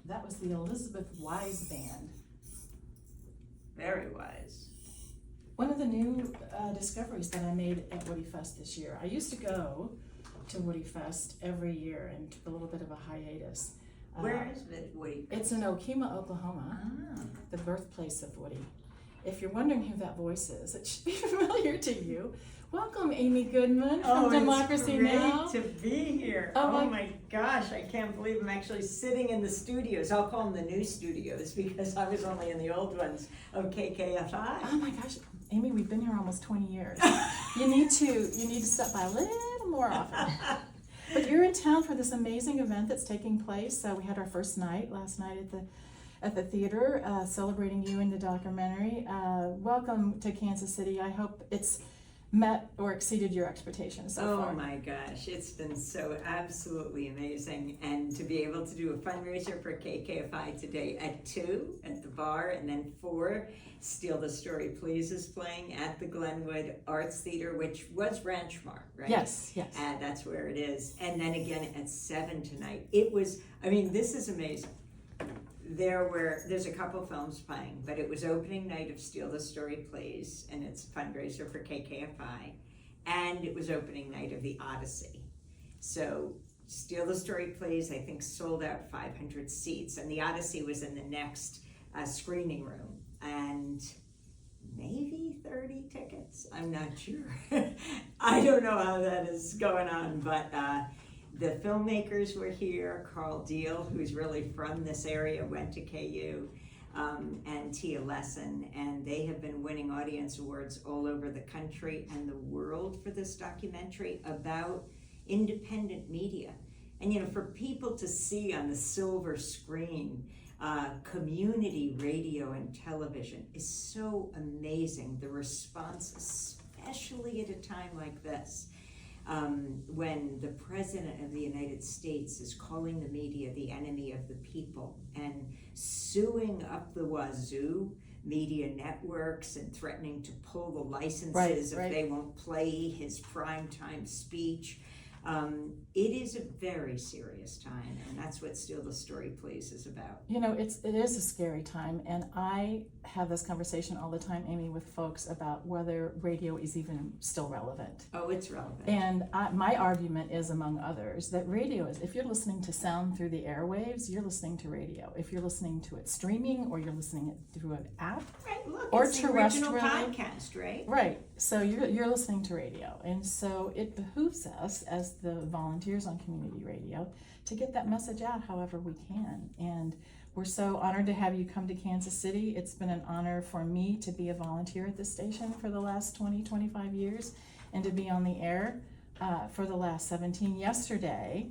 That was the Elizabeth Wise Band. Very wise. One of the new discoveries that I made at Woody Fest this year. I used to go to Woody Fest every year and took a little bit of a hiatus. Where is it, Woody? It's in Okemah, Oklahoma, the birthplace of Woody. If you're wondering who that voice is, it should be familiar to you. Welcome, Amy Goodman from Democracy Now! It's great to be here. Oh my gosh, I can't believe I'm actually sitting in the studios. I'll call them the new studios because I was only in the old ones of KKFI. Oh my gosh, Amy, we've been here almost 20 years. You need to stop by a little more often. But you're in town for this amazing event that's taking place. We had our first night last night at the theater, celebrating you in the documentary. Welcome to Kansas City. I hope it's met or exceeded your expectations so far. Oh my gosh, it's been so absolutely amazing. And to be able to do a fundraiser for KKFI today at 2 at the bar, and then 4, Steal the Story Please is playing at the Glenwood Arts Theater, which was Ranchmark, right? Yes. That's where it is. And then again at 7 tonight. It was, this is amazing. There's a couple films playing, but it was opening night of Steal the Story Please, and it's a fundraiser for KKFI, and it was opening night of The Odyssey. So Steal the Story Please, I think, sold out 500 seats, and The Odyssey was in the next screening room, and maybe 30 tickets, I'm not sure. I don't know how that is going on, but the filmmakers were here. Carl Deal, who's really from this area, went to KU, and Tia Lesson, and they have been winning audience awards all over the country and the world for this documentary about independent media. And for people to see on the silver screen, community radio and television is so amazing. The response, especially at a time like this, when the President of the United States is calling the media the enemy of the people and suing up the wazoo media networks and threatening to pull the licenses if they won't play his primetime speech. It is a very serious time, and that's what Steal the Story Please is about. It is a scary time, and I have this conversation all the time, Amy, with folks about whether radio is even still relevant. Oh, it's relevant. And my argument is, among others, that radio is, if you're listening to sound through the airwaves, you're listening to radio. If you're listening to it streaming, or you're listening it through an app, look, or it's terrestrial, the original podcast, right? Right. So you're listening to radio, and so it behooves us as the volunteers on community radio to get that message out however we can. And we're so honored to have you come to Kansas City. It's been an honor for me to be a volunteer at this station for the last 25 years, and to be on the air for the last 17. Yesterday,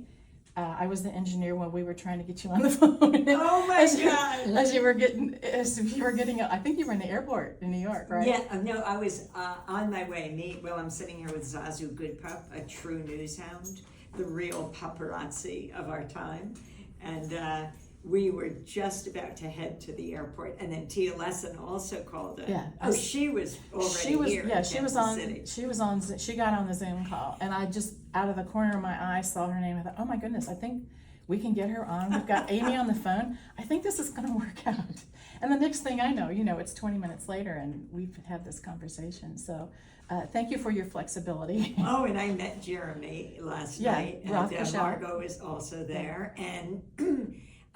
I was the engineer while we were trying to get you on the phone. Oh my God! As you were getting, I think you were in the airport in New York, right? Yeah, no, I was on my way. I'm sitting here with Zazu Goodpup, a true news hound, the real paparazzi of our time, and we were just about to head to the airport, and then Tia Lesson also called it. Yeah. She was already here. Yeah, she was on. She got on the Zoom call, and I just, out of the corner of my eye, saw her name. I thought, oh my goodness, I think we can get her on. We've got Amy on the phone. I think this is going to work out. And the next thing I know, it's 20 minutes later, and we've had this conversation. So thank you for your flexibility. Oh, and I met Jeremy last night, and Margot is also there, and.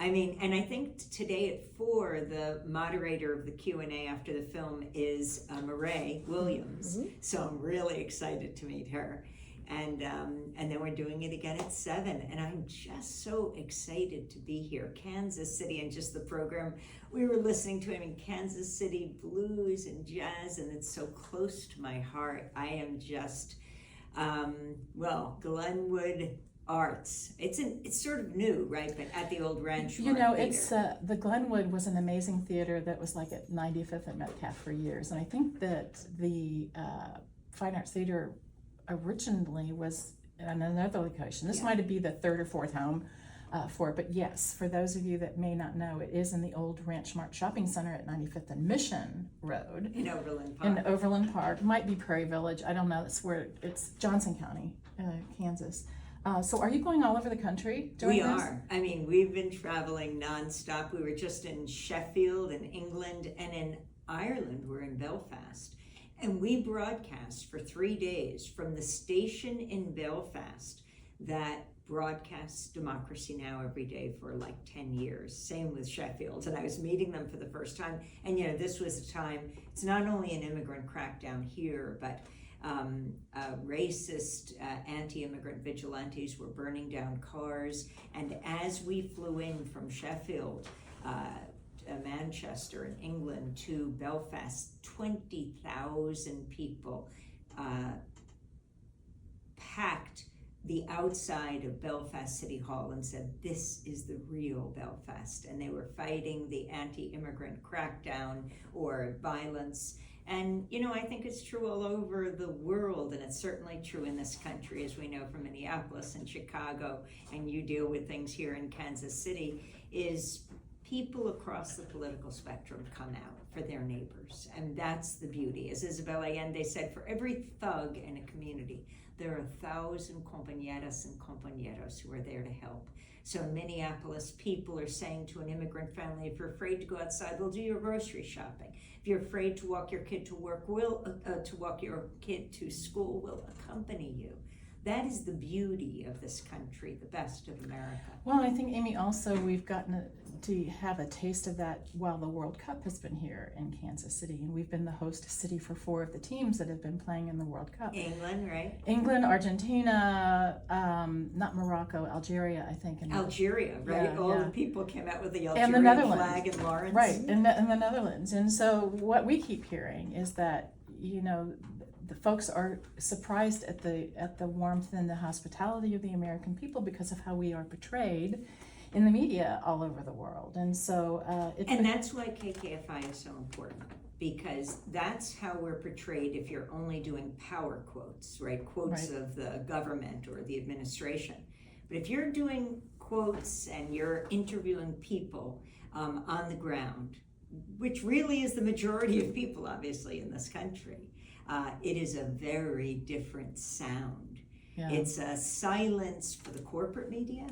And I think today at 4, the moderator of the Q&A after the film is Marae Williams. Mm-hmm. So I'm really excited to meet her. And then we're doing it again at 7. And I'm just so excited to be here. Kansas City, and just the program we were listening to, Kansas City blues and jazz, and it's so close to my heart. I am just, Glenwood Arts. It's sort of new, right? But at the old Ranch. It's the Glenwood was an amazing theater that was like at 95th and Metcalf for years, and I think that the Fine Arts Theater originally was in another location. This might be the 3rd or 4th home for it, but yes, for those of you that may not know, it is in the old Ranch Mart Shopping Center at 95th and Mission Road in Overland Park. Might be Prairie Village. I don't know. That's where it's Johnson County, Kansas. So are you going all over the country doing We this? are. I mean, we've been traveling nonstop. We were just in Sheffield and England, and in Ireland, we're in Belfast. And we broadcast for 3 days from the station in Belfast that broadcasts Democracy Now! Every day for like 10 years. Same with Sheffield. And I was meeting them for the first time. And this was a time, it's not only an immigrant crackdown here, but racist anti-immigrant vigilantes were burning down cars. And as we flew in from Sheffield, Manchester in England to Belfast, 20,000 people packed the outside of Belfast City Hall and said, this is the real Belfast. And they were fighting the anti-immigrant crackdown or violence. And, I think it's true all over the world, and it's certainly true in this country, as we know from Minneapolis and Chicago, and you deal with things here in Kansas City, is people across the political spectrum come out for their neighbors. And that's the beauty. As Isabel Allende said, for every thug in a community, there are 1,000 compañeras and compañeros who are there to help. So in Minneapolis, people are saying to an immigrant family, if you're afraid to go outside, we'll do your grocery shopping. If you're afraid to walk your kid to work, to walk your kid to school, we'll accompany you. That is the beauty of this country, the best of America. Well, I think, Amy, also we've gotten to have a taste of that while the World Cup has been here in Kansas City, and we've been the host city for 4 of the teams that have been playing in the World Cup. England, right? England, Argentina, not Morocco, Algeria, I think. Algeria, right? Yeah, All yeah. the people came out with the And the Algerian Netherlands. flag in Lawrence. Right, in the Netherlands. And so what we keep hearing is that, the folks are surprised at the warmth and the hospitality of the American people because of how we are portrayed in the media all over the world. And so And that's why KKFI is so important, because that's how we're portrayed if you're only doing power quotes, right? Quotes Right. of the government or the administration. But if you're doing quotes and you're interviewing people on the ground, which really is the majority of people, obviously, in this country, it is a very different sound. Yeah. It's a silence for the corporate media,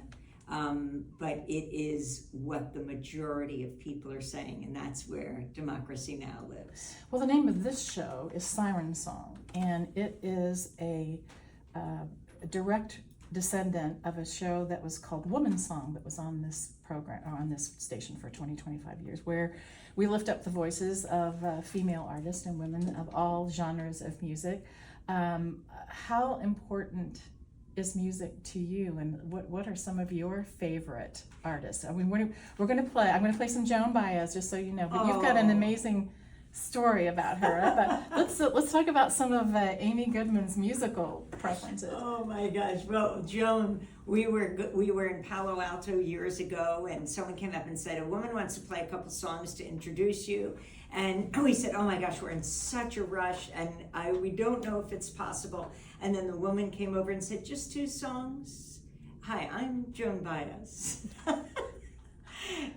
but it is what the majority of people are saying, and that's where Democracy Now! Lives. Well, the name of this show is Siren Song, and it is a direct descendant of a show that was called Woman Song that was on this program, or on this station for 25 years, where we lift up the voices of female artists and women of all genres of music. How important is music to you, and what are some of your favorite artists? I mean, I'm going to play some Joan Baez, just so you know, but you've got an amazing story about her. But let's talk about some of Amy Goodman's musical preferences. Oh my gosh! Well, Joan, we were in Palo Alto years ago, and someone came up and said, a woman wants to play a couple songs to introduce you. And we said, oh my gosh, we're in such a rush, and we don't know if it's possible. And then the woman came over and said, just 2 songs? Hi, I'm Joan Baez.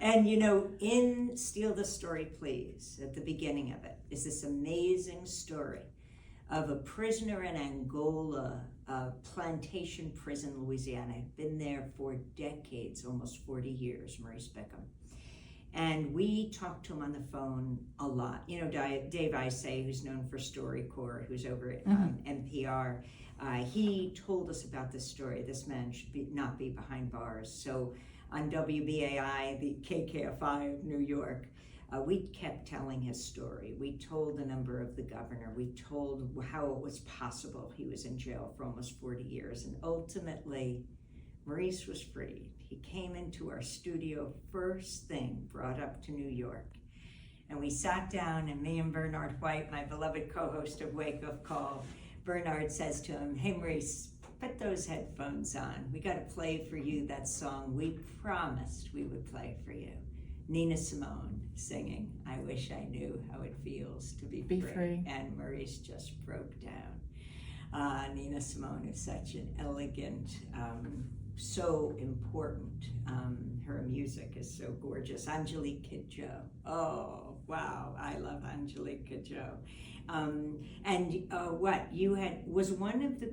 And in Steal the Story, Please, at the beginning of it, is this amazing story of a prisoner in Angola, a plantation prison, Louisiana. I've been there for decades, almost 40 years, Maurice Beckham. And we talked to him on the phone a lot. Dave Isay, who's known for StoryCorps, who's over at NPR, he told us about this story. This man should not be behind bars. So on WBAI, the KKFI of New York, we kept telling his story. We told the number of the governor. We told how it was possible he was in jail for almost 40 years. And ultimately, Maurice was freed. He came into our studio first thing, brought up to New York. And we sat down, and me and Bernard White, my beloved co-host of Wake Up Call, Bernard says to him, hey Maurice, put those headphones on. We got to play for you that song we promised we would play for you. Nina Simone singing, I Wish I Knew How It Feels to Be Free. And Maurice just broke down. Nina Simone is such an elegant so important. Her music is so gorgeous. Angelique Kidjo. Oh, wow, I love Angelique Kidjo. What you had was one of the,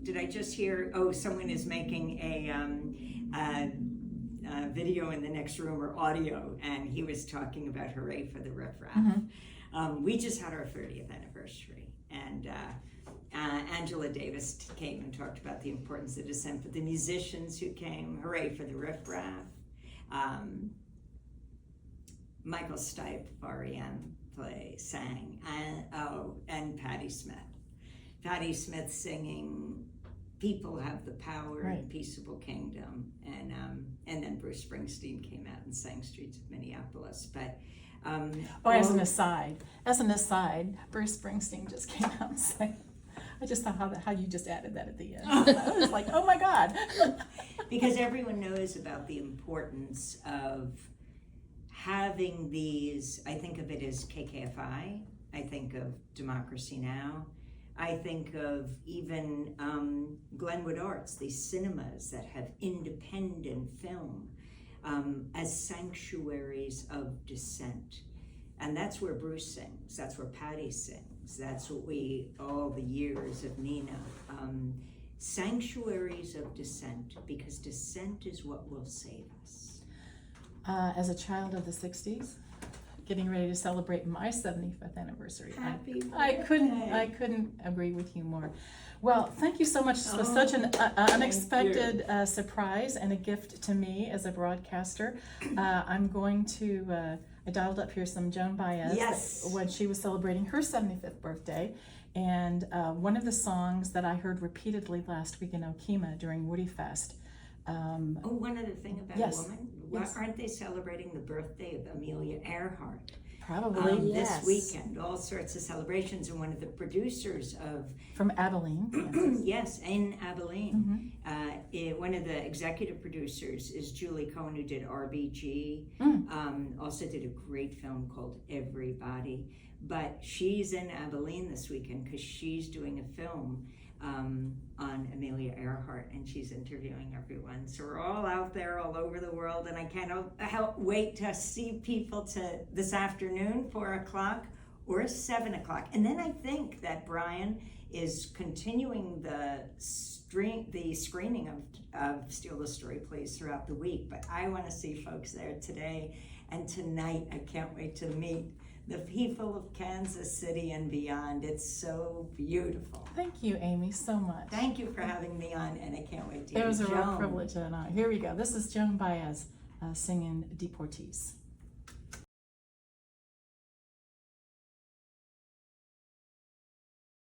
did I just hear, someone is making a video in the next room, or audio, and he was talking about Hooray for the Riff Raff. Mm-hmm. We just had our 30th anniversary, and Angela Davis came and talked about the importance of dissent, but the musicians who came, Hooray for the Riff Raff, Michael Stipe, REM sang, and Patti Smith. Patti Smith singing "People Have the Power" Right. in Peaceable Kingdom, and then Bruce Springsteen came out and sang "Streets of Minneapolis." But as an aside, Bruce Springsteen just came out and sang. I just thought how you just added that at the end. I was like, oh my God. Because everyone knows about the importance of having these. I think of it as KKFI. I think of Democracy Now. I think of even Glenwood Arts, these cinemas that have independent film as sanctuaries of dissent. And that's where Bruce sings, that's where Patti sings, that's what all the years of Nina. Sanctuaries of dissent, because dissent is what will save us. As a child of the 60s, getting ready to celebrate my 75th anniversary. Happy I birthday. couldn't agree with you more. Well, thank you so much. This was such an unexpected surprise and a gift to me as a broadcaster. I'm going to, I dialed up here some Joan Baez. Yes. When she was celebrating her 75th birthday. And one of the songs that I heard repeatedly last week in Okemah during Woody Fest. One other thing about yes. a woman. Yes. Aren't they celebrating the birthday of Amelia Earhart? Probably, this weekend, all sorts of celebrations, and one of the producers of from Abilene, Kansas. yes, in Abilene, Mm-hmm. One of the executive producers is Julie Cohen, who did RBG. Also did a great film called Everybody. But she's in Abilene this weekend because she's doing a film on Amelia Earhart, and she's interviewing everyone. So we're all out there all over the world, and I can't wait to see people to this afternoon, 4 o'clock or 7 o'clock. And then I think that Brian is continuing the screening of Steal the Story Plays throughout the week. But I want to see folks there today and tonight. I can't wait to meet the people of Kansas City and beyond. It's so beautiful. Thank you, Amy, so much. Thank you for having me on, and I can't wait to hear It was a real Joan. privilege and an honor. Here we go. This is Joan Baez singing Deportees.